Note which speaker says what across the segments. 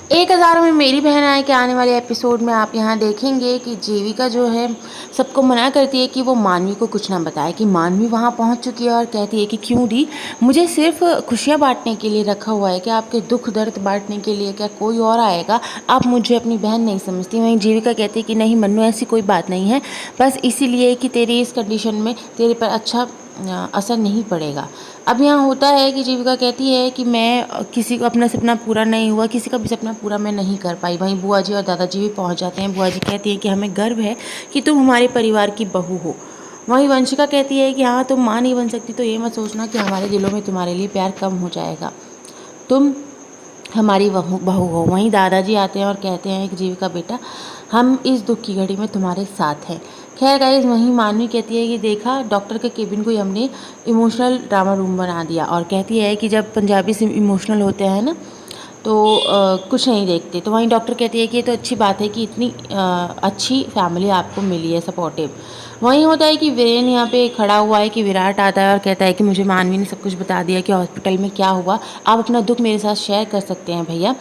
Speaker 1: 1000 में मेरी बहन आए के आने वाले एपिसोड में आप यहाँ देखेंगे कि जीविका जो है सबको मना करती है कि वो मानवी को कुछ ना बताए, कि मानवी वहाँ पहुँच चुकी है और कहती है कि क्यों दी, मुझे सिर्फ खुशियाँ बांटने के लिए रखा हुआ है, क्या आपके दुख दर्द बांटने के लिए क्या कोई और आएगा? आप मुझे अपनी बहन नहीं समझती। वहीं जीविका कहती है कि नहीं मन्नू, ऐसी कोई बात नहीं है, बस इसीलिए कि तेरी इस कंडीशन में तेरे पर अच्छा असर नहीं पड़ेगा। अब यहाँ होता है कि जीविका कहती है कि मैं किसी को अपना सपना पूरा नहीं हुआ, किसी का भी सपना पूरा मैं नहीं कर पाई। वहीं बुआ जी और दादाजी भी पहुँच जाते हैं। बुआ जी कहती है कि हमें गर्व है कि तुम हमारे परिवार की बहू हो। वहीं वंशिका कहती है कि हाँ, तुम माँ नहीं बन सकती तो ये मत सोचना कि हमारे दिलों में तुम्हारे लिए प्यार कम हो जाएगा, तुम हमारी बहू हो। वहीं दादाजी आते हैं और कहते हैं कि जीविका बेटा, हम इस दुख की घड़ी में तुम्हारे साथ हैं। खैर गाइस, वहीं मानवी कहती है कि देखा, डॉक्टर के केबिन को ही हमने इमोशनल ड्रामा रूम बना दिया, और कहती है कि जब पंजाबी से इमोशनल होते हैं ना तो कुछ नहीं देखते। तो वहीं डॉक्टर कहती है कि ये तो अच्छी बात है कि इतनी अच्छी फैमिली आपको मिली है, सपोर्टिव। वहीं होता है कि वीरेन यहाँ पे खड़ा हुआ है कि विराट आता है और कहता है कि मुझे मानवी ने सब कुछ बता दिया कि हॉस्पिटल में क्या हुआ, आप अपना दुख मेरे साथ शेयर कर सकते हैं भैया।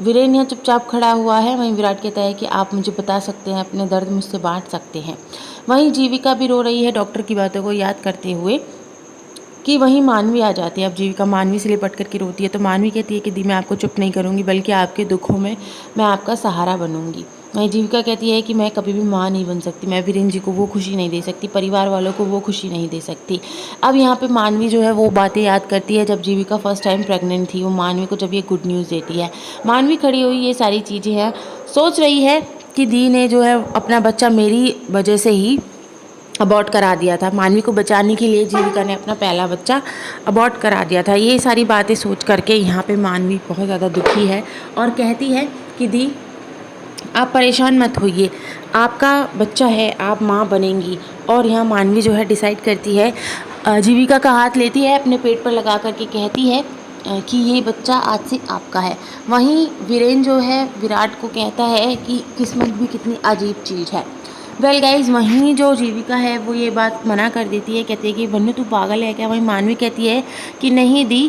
Speaker 1: वीरेन यहाँ चुपचाप खड़ा हुआ है। वहीं विराट कहता है कि आप मुझे बता सकते हैं, अपने दर्द मुझसे बांट सकते हैं। वहीं जीविका भी रो रही है डॉक्टर की बातों को याद करते हुए कि वहीं मानवी आ जाती है। अब जीविका मानवी से लिपट करके रोती है तो मानवी कहती है कि दी, मैं आपको चुप नहीं करूँगी, बल्कि आपके दुखों में मैं आपका सहारा बनूंगी। वहीं जीविका कहती है कि मैं कभी भी माँ नहीं बन सकती, मैं वीरेन जी को वो खुशी नहीं दे सकती, परिवार वालों को वो खुशी नहीं दे सकती। अब यहाँ पे मानवी जो है वो बातें याद करती है जब जीविका फर्स्ट टाइम प्रेग्नेंट थी। वो मानवी को जब ये गुड न्यूज़ देती है, मानवी खड़ी हुई ये सारी चीज़ें हैं, सोच रही है कि दी ने जो है अपना बच्चा मेरी वजह से ही अबॉर्ट करा दिया था। मानवी को बचाने के लिए जीविका ने अपना पहला बच्चा अबॉर्ट करा दिया था। ये सारी बातें सोच करके यहाँ पे मानवी बहुत ज़्यादा दुखी है और कहती है कि दी, आप परेशान मत होइए, आपका बच्चा है, आप माँ बनेंगी। और यहाँ मानवी जो है डिसाइड करती है, जीविका का हाथ लेती है, अपने पेट पर लगा करके कहती है कि ये बच्चा आज से आपका है। वहीं वीरेन जो है विराट को कहता है कि किस्मत भी कितनी अजीब चीज़ है। वेल गाइज, वहीं जो जीविका है वो ये बात मना कर देती है, कहती है कि बन्नू तू पागल है क्या? वहीं मानवी कहती है कि नहीं दी,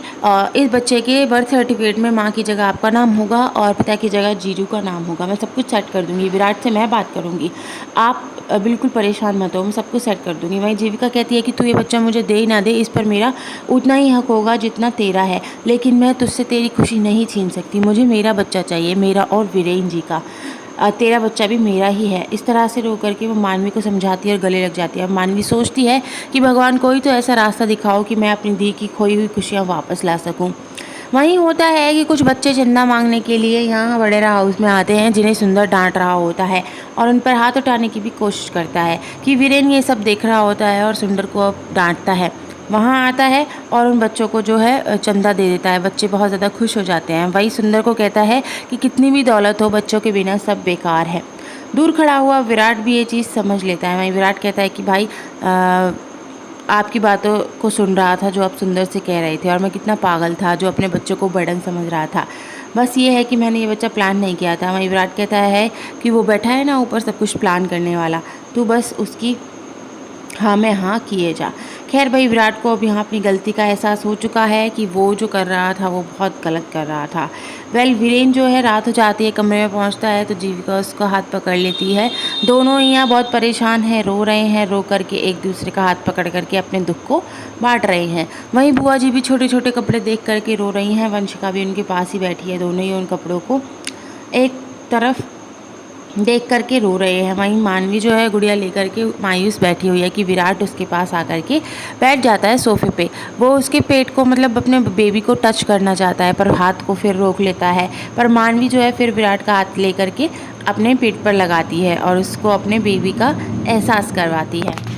Speaker 1: इस बच्चे के बर्थ सर्टिफिकेट में माँ की जगह आपका नाम होगा और पिता की जगह जीजू का नाम होगा, मैं सब कुछ सेट कर दूंगी, विराट से मैं बात करूंगी, आप बिल्कुल परेशान मत हो, मैं सब कुछ सेट कर दूंगी। वहीं जीविका कहती है कि तू ये बच्चा मुझे दे ही ना दे, इस पर मेरा उतना ही हक होगा जितना तेरा है, लेकिन मैं तुझसे तेरी खुशी नहीं छीन सकती, मुझे मेरा बच्चा चाहिए, मेरा और वीरेन जी का, तेरा बच्चा भी मेरा ही है। इस तरह से रो करके वो मानवी को समझाती है और गले लग जाती है। अब मानवी सोचती है कि भगवान कोई तो ऐसा रास्ता दिखाओ कि मैं अपनी दी की खोई हुई खुशियाँ वापस ला सकूं। वहीं होता है कि कुछ बच्चे चंदा मांगने के लिए यहाँ वडेरा हाउस में आते हैं, जिन्हें सुंदर डांट रहा होता है और उन पर हाथ उठाने की भी कोशिश करता है कि वीरेन ये सब देख रहा होता है और सुंदर को अब डांटता है। वहाँ आता है और उन बच्चों को जो है चंदा दे देता है। बच्चे बहुत ज़्यादा खुश हो जाते हैं। वही सुंदर को कहता है कि कितनी भी दौलत हो, बच्चों के बिना सब बेकार है। दूर खड़ा हुआ विराट भी ये चीज़ समझ लेता है। वहीं विराट कहता है कि भाई, आपकी बातों को सुन रहा था जो आप सुंदर से कह रहे थे, और मैं कितना पागल था जो अपने बच्चों को बर्डन समझ रहा था, बस ये है कि मैंने ये बच्चा प्लान नहीं किया था। वहीं विराट कहता है कि वो बैठा है ना ऊपर सब कुछ प्लान करने वाला, तू बस उसकी हाँ में हाँ किए जा। खैर भाई, विराट को अब यहाँ अपनी गलती का एहसास हो चुका है कि वो जो कर रहा था वो बहुत गलत कर रहा था। वेल, वीरेन जो है रात हो जाती है, कमरे में पहुँचता है तो जीविका उसका हाथ पकड़ लेती है। दोनों यहाँ बहुत परेशान हैं, रो रहे हैं, रो करके एक दूसरे का हाथ पकड़ करके अपने दुख को बांट रहे हैं। वहीं बुआ जी भी छोटे छोटे कपड़े देख करके रो रही हैं। वंशिका भी उनके पास ही बैठी है, दोनों ही उन कपड़ों को एक तरफ देख करके रो रहे हैं। वहीं मानवी जो है गुड़िया लेकर के मायूस बैठी हुई है कि विराट उसके पास आकर के बैठ जाता है सोफे पे। वो उसके पेट को, मतलब अपने बेबी को टच करना चाहता है, पर हाथ को फिर रोक लेता है। पर मानवी जो है फिर विराट का हाथ लेकर के अपने पेट पर लगाती है और उसको अपने बेबी का एहसास करवाती है।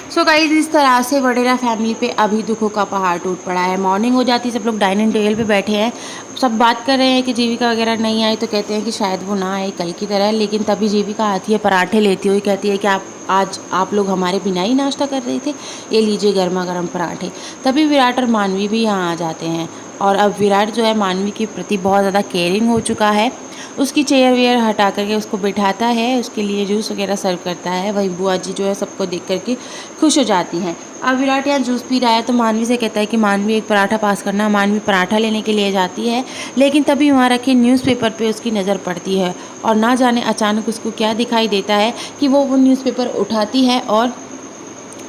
Speaker 1: सो गाइस, इस तरह से वडेरा फैमिली पे अभी दुखों का पहाड़ टूट पड़ा है। मॉर्निंग हो जाती है, सब लोग डाइनिंग टेबल पे बैठे हैं, सब बात कर रहे हैं कि जीविका वगैरह नहीं आई, तो कहते हैं कि शायद वो ना आए कल की तरह। लेकिन तभी जीविका आती है पराठे लेती हुई, कहती है कि आप लोग हमारे बिना ही नाश्ता कर रहे थे, ये लीजिए गर्मा गर्म पराठे। तभी विराट और मानवी भी यहाँ आ जाते हैं और अब विराट जो है मानवी के प्रति बहुत ज़्यादा केयरिंग हो चुका है। उसकी चेयर वेयर हटा करके उसको बिठाता है, उसके लिए जूस वगैरह सर्व करता है। वही बुआ जी जो है सबको देख करके खुश हो जाती हैं। अब विराट यहाँ जूस पी रहा है तो मानवी से कहता है कि मानवी एक पराठा पास करना। मानवी पराठा लेने के लिए जाती है, लेकिन तभी वहाँ रखे न्यूज़पेपर पे उसकी नज़र पड़ती है और ना जाने अचानक उसको क्या दिखाई देता है कि वो न्यूज़पेपर उठाती है और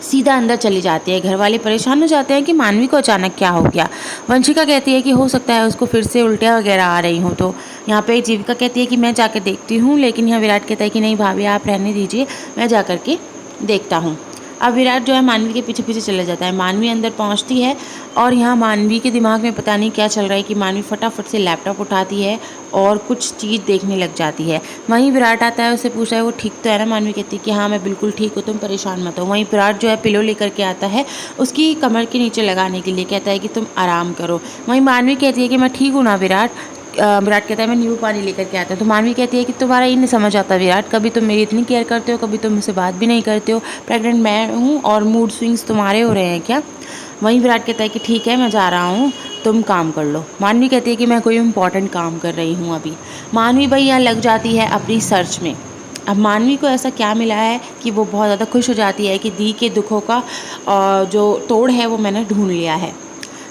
Speaker 1: सीधा अंदर चली जाती है। घर वाले परेशान हो जाते हैं कि मानवी को अचानक क्या हो गया। वंशिका कहती है कि हो सकता है उसको फिर से उल्टियाँ वगैरह आ रही हों। तो यहाँ पे जीविका कहती है कि मैं जाकर देखती हूँ, लेकिन यहाँ विराट कहता है कि नहीं भाभी आप रहने दीजिए, मैं जा कर के देखता हूँ। अब विराट जो है मानवी के पीछे पीछे चला जाता है। मानवी अंदर पहुंचती है और यहाँ मानवी के दिमाग में पता नहीं क्या चल रहा है कि मानवी फटाफट से लैपटॉप उठाती है और कुछ चीज़ देखने लग जाती है। वहीं विराट आता है, उससे पूछा है वो ठीक तो है ना। मानवी कहती है कि हाँ मैं बिल्कुल ठीक हूँ, तुम परेशान मत हो। वहीं विराट जो है पिलो लेकर के आता है उसकी कमर के नीचे लगाने के लिए, कहता है कि तुम आराम करो। वहीं मानवी कहती है कि मैं ठीक हूँ ना विराट। विराट कहता है मैं नींबू पानी लेकर के आता हूँ। तो मानवी कहती है कि तुम्हारा ये नहीं समझ आता विराट, कभी तुम मेरी इतनी केयर करते हो, कभी तुम मुझसे बात भी नहीं करते हो। प्रेग्नेंट मैं हूँ और मूड स्विंग्स तुम्हारे हो रहे हैं क्या। वहीं विराट कहता है कि ठीक है मैं जा रहा हूँ, तुम काम कर लो। मानवी कहती है कि मैं कोई इंपॉर्टेंट काम कर रही हूँ अभी। मानवी भाई यहाँ लग जाती है अपनी सर्च में। अब मानवी को ऐसा क्या मिला है कि वो बहुत ज़्यादा खुश हो जाती है कि दी के दुखों का जो तोड़ है वो मैंने ढूंढ लिया है।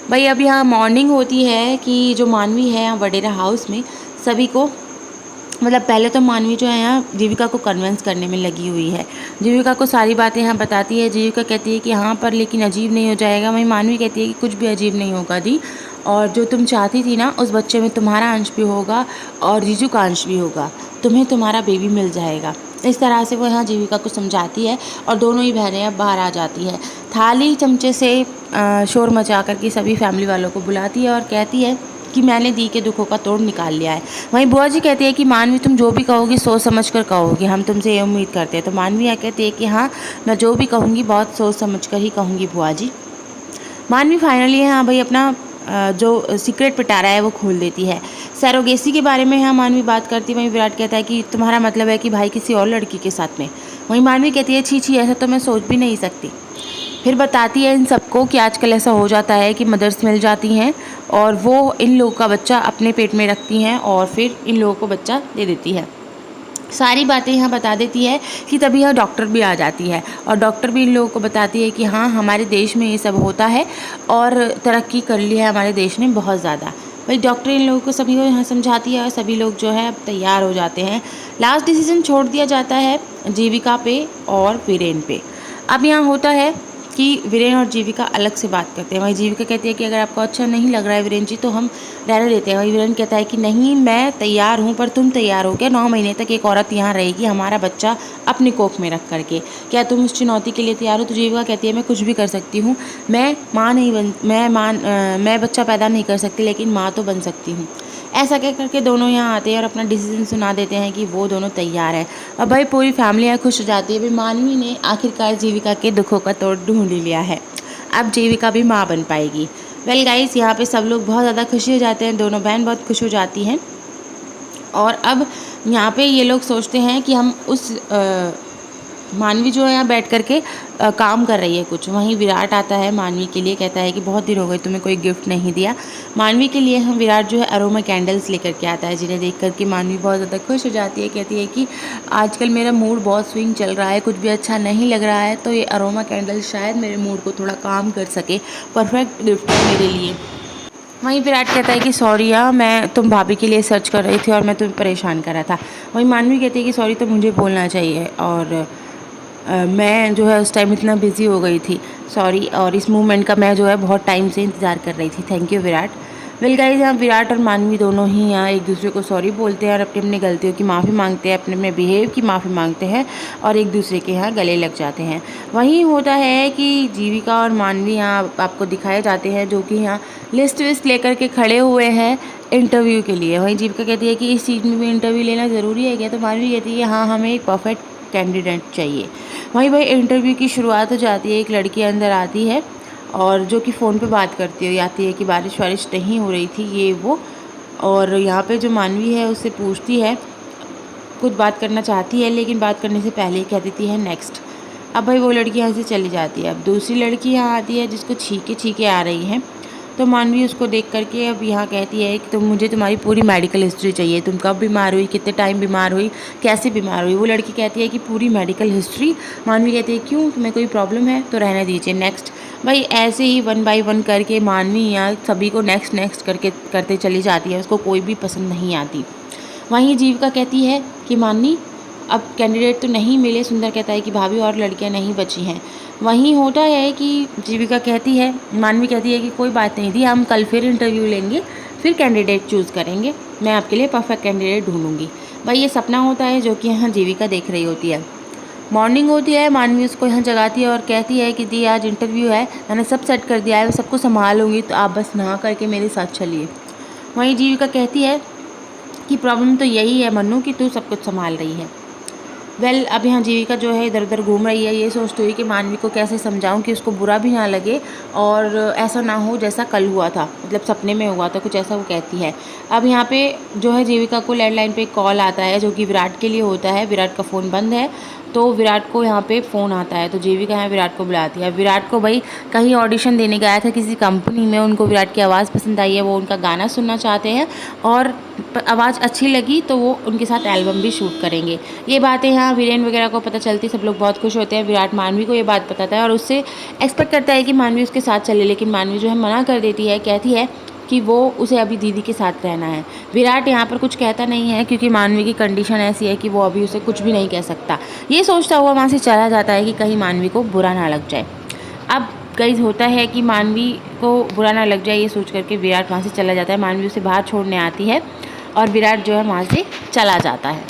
Speaker 1: भाई अब यहाँ मॉर्निंग होती है कि जो मानवी है यहाँ वडेरा हाउस में सभी को, मतलब पहले तो मानवी जो है यहाँ जीविका को कन्विंस करने में लगी हुई है। जीविका को सारी बातें यहाँ बताती है। जीविका कहती है कि हाँ पर लेकिन अजीब नहीं हो जाएगा। वहीं मानवी कहती है कि कुछ भी अजीब नहीं होगा दी, और जो तुम चाहती थी ना उस बच्चे में तुम्हारा अंश भी होगा और जीजू का अंश भी होगा, तुम्हें तुम्हारा बेबी मिल जाएगा। इस तरह से वो यहाँ जीविका को समझाती है और दोनों ही बहनें अब बाहर आ जाती है। थाली चमचे से शोर मचा कर के सभी फैमिली वालों को बुलाती है और कहती है कि मैंने दी के दुखों का तोड़ निकाल लिया है। वहीं बुआ जी कहती है कि मानवी तुम जो भी कहोगी सोच समझ कर कहोगी, हम तुमसे ये उम्मीद करते हैं। तो मानवी यहाँ कहती है कि हाँ मैं जो भी कहूँगी बहुत सोच समझ कर ही कहूँगी बुआ जी। मानवी फाइनली यहाँ भाई अपना जो सीक्रेट पिटारा है वो खोल देती है। सैरोगेसी के बारे में यहाँ मानवी बात करती है। वहीं विराट कहता है कि तुम्हारा मतलब है कि भाई किसी और लड़की के साथ में। वहीं मानवी कहती है छी छी ऐसा तो मैं सोच भी नहीं सकती। फिर बताती है इन सबको कि आजकल ऐसा हो जाता है कि मदर्स मिल जाती हैं और वो इन लोगों का बच्चा अपने पेट में रखती हैं और फिर इन लोगों को बच्चा दे देती है। सारी बातें यहाँ बता देती है कि तभी यहाँ डॉक्टर भी आ जाती है और डॉक्टर भी इन लोगों को बताती है कि हाँ हमारे देश में ये सब होता है और तरक्की कर ली है हमारे देश ने बहुत ज़्यादा। भाई डॉक्टर इन लोगों को सभी को यहाँ समझाती है और सभी लोग जो है अब तैयार हो जाते हैं। लास्ट डिसीजन छोड़ दिया जाता है जीविका पे और वीरेन पे। अब यहाँ होता है कि वीरेन और जीविका अलग से बात करते हैं। वहीं जीविका कहती है कि अगर आपको अच्छा नहीं लग रहा है वीरेन जी तो हम रहने देते हैं। वहीं वीरेन कहता है कि नहीं मैं तैयार हूँ, पर तुम तैयार हो क्या? 9 महीने तक एक औरत यहाँ रहेगी हमारा बच्चा अपनी कोख में रख करके, क्या तुम उस चुनौती के लिए तैयार हो? तो जीविका कहती है मैं कुछ भी कर सकती हूँ, मैं बच्चा पैदा नहीं कर सकती लेकिन माँ तो बन सकती हूँ। ऐसा कह करके दोनों यहाँ आते हैं और अपना डिसीजन सुना देते हैं कि वो दोनों तैयार है। अब भाई पूरी फैमिली यहाँ खुश हो जाती है। भाई मानवी ने आखिरकार जीविका के दुखों का तोड़ ढूंढ ही लिया है, अब जीविका भी माँ बन पाएगी। वेल गाइस यहाँ पे सब लोग बहुत ज़्यादा खुशी हो जाते हैं, दोनों बहन बहुत खुश हो जाती हैं और अब यहाँ पे ये लोग सोचते हैं कि हम उस मानवी जो है यहाँ बैठ करके काम कर रही है कुछ। वहीं विराट आता है मानवी के लिए, कहता है कि बहुत दिन हो गए तुम्हें कोई गिफ्ट नहीं दिया। मानवी के लिए हम विराट जो है अरोमा कैंडल्स लेकर के आता है, जिन्हें देख करके मानवी बहुत ज़्यादा खुश हो जाती है। कहती है कि आजकल मेरा मूड बहुत स्विंग चल रहा है, कुछ भी अच्छा नहीं लग रहा है, तो ये अरोमा कैंडल्स शायद मेरे मूड को थोड़ा काम कर सके। परफेक्ट गिफ्ट है मेरे लिए। वहीं विराट कहता है कि सॉरी यार मैं तुम भाभी के लिए सर्च कर रही थी और मैं तुम्हें परेशान कर रहा था। वहीं मानवी कहती है कि सॉरी तो मुझे बोलना चाहिए और मैं जो है उस टाइम इतना बिज़ी हो गई थी, सॉरी, और इस मूवमेंट का मैं जो है बहुत टाइम से इंतज़ार कर रही थी। Thank you Virat. Well guys यहाँ विराट और मानवी दोनों ही यहाँ एक दूसरे को सॉरी बोलते हैं और अपनी अपनी गलतियों की माफ़ी मांगते हैं, अपने अपने बिहेव की माफ़ी मांगते हैं और एक दूसरे के यहाँ गले लग जाते हैं। वहीं होता है कि जीविका और मानवी यहाँ आपको दिखाए जाते हैं जो कि यहाँ लिस्ट विस्ट लेकर के खड़े हुए हैं इंटरव्यू के लिए। वहीं जीविका कहती है कि इस चीज़ में भी इंटरव्यू लेना ज़रूरी है क्या? तो मानवी कहती है हाँ हमें एक परफेक्ट कैंडिडेट चाहिए। वहीं भाई इंटरव्यू की शुरुआत हो जाती है। एक लड़की अंदर आती है और जो कि फ़ोन पे बात करती हो जाती है कि बारिश वारिश नहीं हो रही थी ये वो, और यहाँ पे जो मानवी है उससे पूछती है, कुछ बात करना चाहती है लेकिन बात करने से पहले ही कह देती है नेक्स्ट। अब भाई वो लड़की यहाँ से चली जाती है। अब दूसरी लड़की यहाँ आती है जिसको छींके छींके आ रही हैं। तो मानवी उसको देख करके अब यहाँ कहती है कि मुझे तुम्हारी पूरी मेडिकल हिस्ट्री चाहिए, तुम कब बीमार हुई, कितने टाइम बीमार हुई, कैसे बीमार हुई। वो लड़की कहती है कि पूरी मेडिकल हिस्ट्री। मानवी कहती है क्यों, तुम्हें कोई प्रॉब्लम है, तो रहने दीजिए, नेक्स्ट। भाई ऐसे ही 1 बाय 1 करके मानवी यहाँ सभी को नेक्स्ट नेक्स्ट करके करते चली जाती है, उसको कोई भी पसंद नहीं आती। वहीं जीविका कहती है कि मानवी अब कैंडिडेट तो नहीं मिले। सुंदर कहता है कि भाभी और लड़कियां नहीं बची हैं। वहीं होता है कि जीविका कहती है, मानवी कहती है कि कोई बात नहीं दी, हम कल फिर इंटरव्यू लेंगे, फिर कैंडिडेट चूज़ करेंगे, मैं आपके लिए परफेक्ट कैंडिडेट ढूंढूंगी। भाई ये सपना होता है जो कि यहाँ जीविका देख रही होती है। मॉर्निंग होती है, मानवी उसको यहाँ जगाती है और कहती है कि दी आज इंटरव्यू है, मैंने सब सेट कर दिया है, मैं सबको संभालूंगी, तो आप बस नहा करके मेरे साथ चलिए। वहीं जीविका कहती है कि प्रॉब्लम तो यही है मन्नू कि तू सब कुछ संभाल रही है। अब यहाँ जीविका जो है इधर उधर घूम रही है, ये सोचती हुई कि मानवी को कैसे समझाऊं कि उसको बुरा भी ना लगे और ऐसा ना हो जैसा कल हुआ था, मतलब सपने में हुआ था, कुछ ऐसा वो कहती है। अब यहाँ पे जो है जीविका को लैंडलाइन पे कॉल आता है जो कि विराट के लिए होता है। विराट का फ़ोन बंद है तो विराट को यहाँ पे फ़ोन आता है, तो जीविका यहाँ विराट को बुलाती है। विराट को भाई कहीं ऑडिशन देने गया था किसी कंपनी में, उनको विराट की आवाज़ पसंद आई है, वो उनका गाना सुनना चाहते हैं और आवाज़ अच्छी लगी तो वो उनके साथ एल्बम भी शूट करेंगे। ये बातें यहाँ वीरेन वगैरह को पता चलती, सब लोग बहुत खुश होते हैं। विराट मानवी को ये बात बताता है और उससे एक्सपेक्ट करता है कि मानवी उसके साथ चले, लेकिन मानवी जो है मना कर देती है, कहती है कि वो उसे अभी दीदी के साथ रहना है। विराट यहाँ पर कुछ कहता नहीं है क्योंकि मानवी की कंडीशन ऐसी है कि वो अभी उसे कुछ भी नहीं कह सकता। ये सोचता हुआ वहाँ से चला जाता है कि कहीं मानवी को बुरा ना लग जाए। अब गाइस होता है कि मानवी को बुरा ना लग जाए, ये सोच करके विराट वहाँ से चला जाता है। मानवी उसे बाहर छोड़ने आती है और विराट जो है वहाँ से चला जाता है।